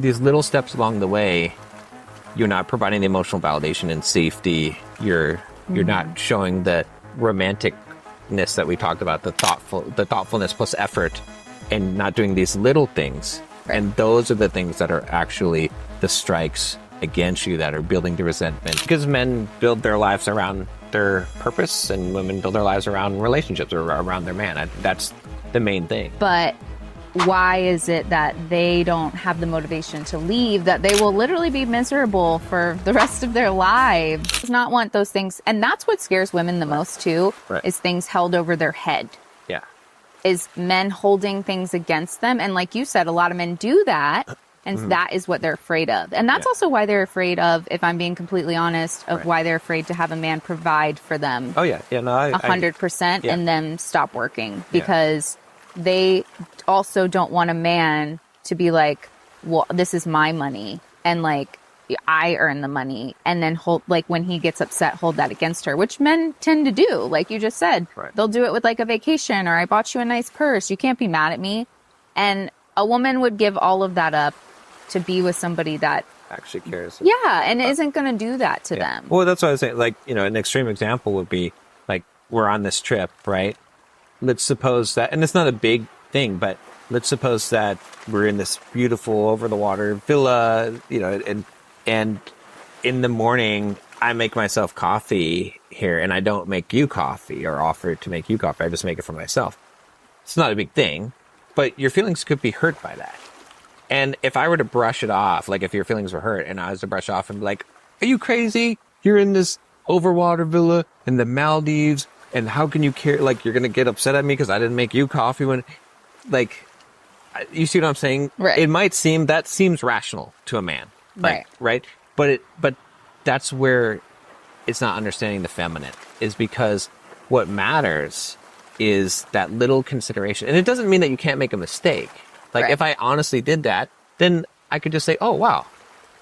these little steps along the way, you're not providing the emotional validation and safety. You're not showing the romanticness that we talked about, the thoughtfulness plus effort, and not doing these little things. Right. And those are the things that are actually the strikes against you that are building the resentment. Because men build their lives around their purpose and women build their lives around relationships or around their man. That's the main thing. But why is it that they don't have the motivation to leave, that they will literally be miserable for the rest of their lives? Not want those things. And that's what scares women the most too, is things held over their head. Yeah. Is men holding things against them. And like you said, a lot of men do that. And that is what they're afraid of. And that's also why they're afraid of, if I'm being completely honest, of why they're afraid to have a man provide for them. Oh, yeah. Yeah, no, 100% and then stop working. Because they also don't want a man to be like, well, this is my money. And like, I earn the money. And then hold, like when he gets upset, hold that against her, which men tend to do. Like you just said, they'll do it with like a vacation or I bought you a nice purse. You can't be mad at me. And a woman would give all of that up to be with somebody that actually cares. Yeah, and isn't going to do that to them. Well, that's what I was saying. Like, you know, an extreme example would be like, we're on this trip, right? Let's suppose that, and it's not a big thing, but let's suppose that we're in this beautiful over the water villa, you know, and in the morning I make myself coffee here and I don't make you coffee or offer to make you coffee. I just make it for myself. It's not a big thing, but your feelings could be hurt by that. And if I were to brush it off, like if your feelings were hurt and I was to brush off and be like, are you crazy? You're in this overwater villa in the Maldives. And how can you care? Like, you're going to get upset at me because I didn't make you coffee when, like, you see what I'm saying? Right. It might seem, that seems rational to a man. Like, right. But that's where it's not understanding the feminine, is because what matters is that little consideration. And it doesn't mean that you can't make a mistake. Like, if I honestly did that, then I could just say, oh, wow,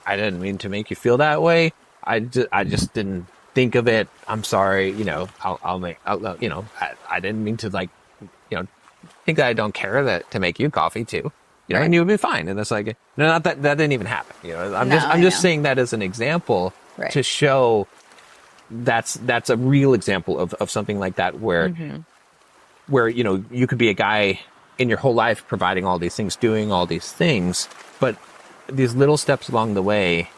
I didn't mean to make you feel that way. I just didn't think of it. I'm sorry. You know, you know, I didn't mean to, like, you know, think that I don't care to make you coffee too. You know, and you would be fine. And it's like, no, not that didn't even happen. You know, I'm just saying that as an example to show that's a real example of something like that where, you know, you could be a guy in your whole life providing all these things, doing all these things, but these little steps along the way,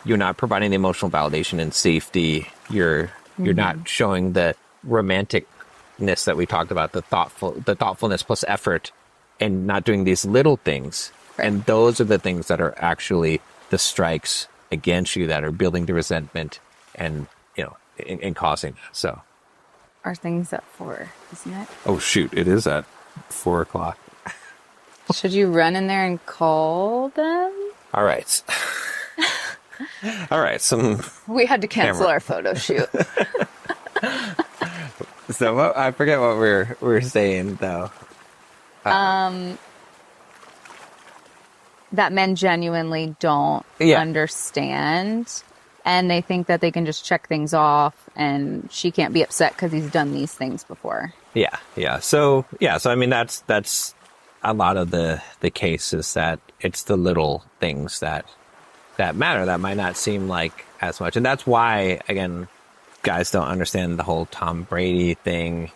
you're not providing the emotional validation and safety. You're not showing the romanticness that we talked about, the thoughtfulness plus effort, and not doing these little things. And those are the things that are actually the strikes against you that are building the resentment and, you know, and causing that. So our thing's at 4, isn't it? Oh shoot, it is at 4 o'clock. Should you run in there and call them? All right. All right. We had to cancel our photo shoot. So I forget what we're saying though. That men genuinely don't understand, and they think that they can just check things off, and she can't be upset because he's done these things before. Yeah. So I mean, that's a lot of the cases, that it's the little things that matter, that might not seem like as much. And that's why, again, guys don't understand the whole Tom Brady thing.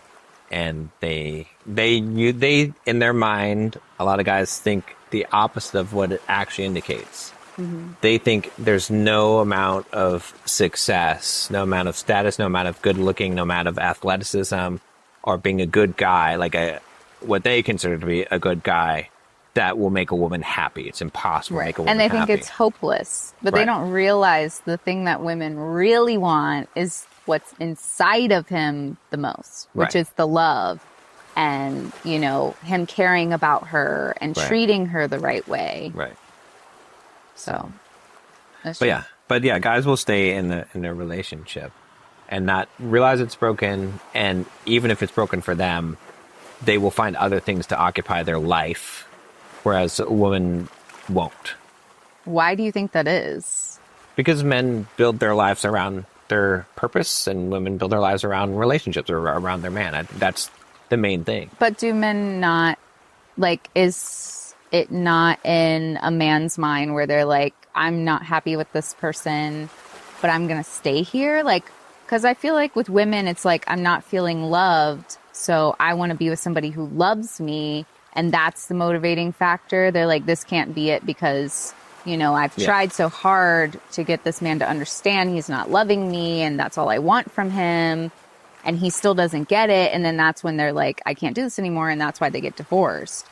And they in their mind, a lot of guys think the opposite of what it actually indicates. They think there's no amount of success, no amount of status, no amount of good looking, no amount of athleticism, or being a good guy, like what they consider to be a good guy, that will make a woman happy. It's impossible to make a woman happy. And they think it's hopeless, but they don't realize the thing that women really want is what's inside of him the most, which is the love and, you know, him caring about her and treating her the right way. So, but yeah, guys will stay in a relationship and not realize it's broken. And even if it's broken for them, they will find other things to occupy their life, whereas a woman won't. Why do you think that is? Because men build their lives around their purpose and women build their lives around relationships or around their man. That's the main thing. But do men not, like, is it not in a man's mind where they're like, I'm not happy with this person, but I'm going to stay here? Like, because I feel like with women, it's like, I'm not feeling loved, so I want to be with somebody who loves me. And that's the motivating factor. They're like, this can't be it because, you know, I've tried so hard to get this man to understand he's not loving me and that's all I want from him. And he still doesn't get it. And then that's when they're like, I can't do this anymore. And that's why they get divorced.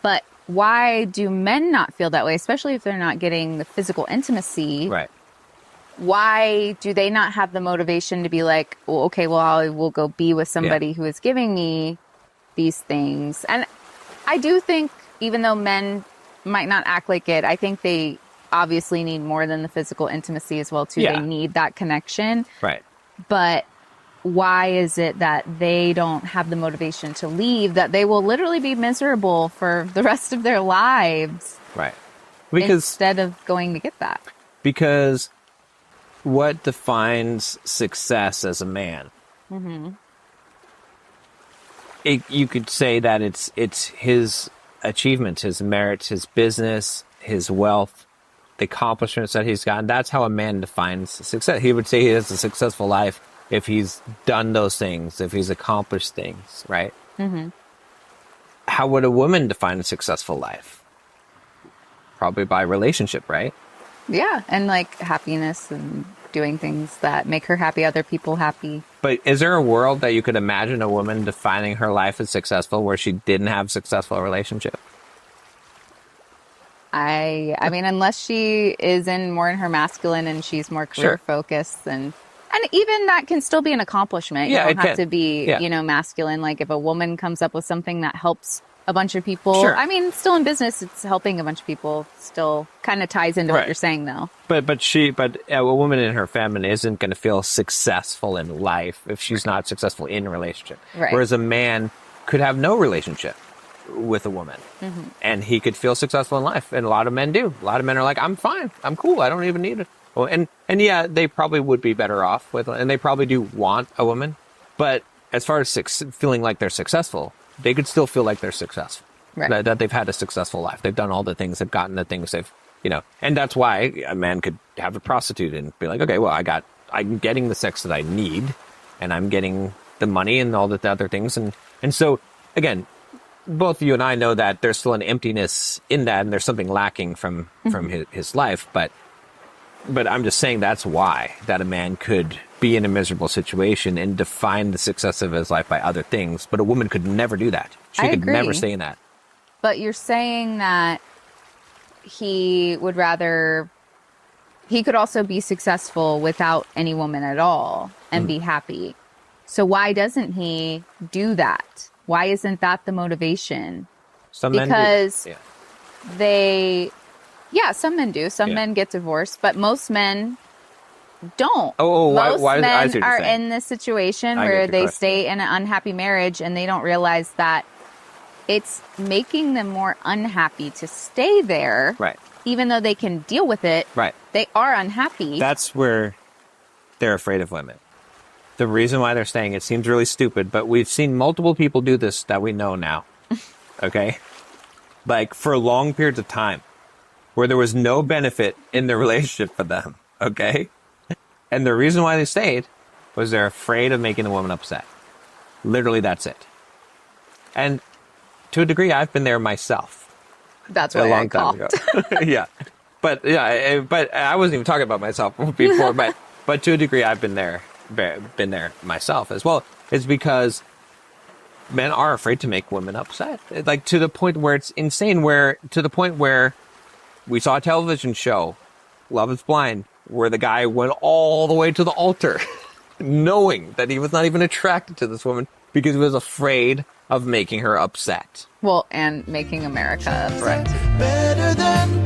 But why do men not feel that way, especially if they're not getting the physical intimacy? Right. Why do they not have the motivation to be like, well, okay, well, I will go be with somebody who is giving me these things? And I do think, even though men might not act like it, I think they obviously need more than the physical intimacy as well, too. Yeah. They need that connection. Right. But why is it that they don't have the motivation to leave, that they will literally be miserable for the rest of their lives? Right. Instead of going to get that. Because what defines success as a man? Mm-hmm. You could say that it's his achievements, his merits, his business, his wealth, the accomplishments that he's gotten. That's how a man defines success. He would say he has a successful life if he's done those things, if he's accomplished things, right? Mm-hmm. How would a woman define a successful life? Probably by relationship, right? Yeah, and like happiness and doing things that make her happy, other people happy. But is there a world that you could imagine a woman defining her life as successful where she didn't have a successful relationship? I mean, unless she is more in her masculine and she's more career focused, and even that can still be an accomplishment. You don't have to be, you know, masculine. Like if a woman comes up with something that helps a bunch of people. Sure. I mean, still in business, it's helping a bunch of people. Still kind of ties into what you're saying, though. But a woman in her feminine isn't going to feel successful in life if she's not successful in a relationship. Right. Whereas a man could have no relationship with a woman, and he could feel successful in life. And a lot of men do. A lot of men are like, I'm fine, I'm cool, I don't even need it. Well, and yeah, they probably would be better off with, and they probably do want a woman. But as far as feeling like they're successful, they could still feel like they're successful, that they've had a successful life. They've done all the things, they've gotten the things they've, you know, and that's why a man could have a prostitute and be like, okay, well, I'm getting the sex that I need, and I'm getting the money and all the other things. And so, again, both you and I know that there's still an emptiness in that, and there's something lacking from his life. But I'm just saying that's why that a man could be in a miserable situation and define the success of his life by other things, but a woman could never do that. She could never stay in that. But you're saying that he could also be successful without any woman at all and be happy. So why doesn't he do that? Why isn't that the motivation? Some men do. Because some men do. Some men get divorced, but most men don't. Most men are in this situation where they stay in an unhappy marriage and they don't realize that it's making them more unhappy to stay there. Right. Even though they can deal with it. Right. They are unhappy. That's where they're afraid of women. The reason why they're staying, it seems really stupid, but we've seen multiple people do this that we know now. Okay? Like for long periods of time where there was no benefit in the relationship for them. Okay? And the reason why they stayed was they're afraid of making the woman upset. Literally, that's it. And to a degree, I've been there myself. That's why I coughed. Yeah. But I wasn't even talking about myself before, but to a degree, I've been there myself as well. It's because men are afraid to make women upset. Like to the point where it's insane, to the point where we saw a television show, Love is Blind, where the guy went all the way to the altar knowing that he was not even attracted to this woman because he was afraid of making her upset. Well, and making America upset. Right. Better than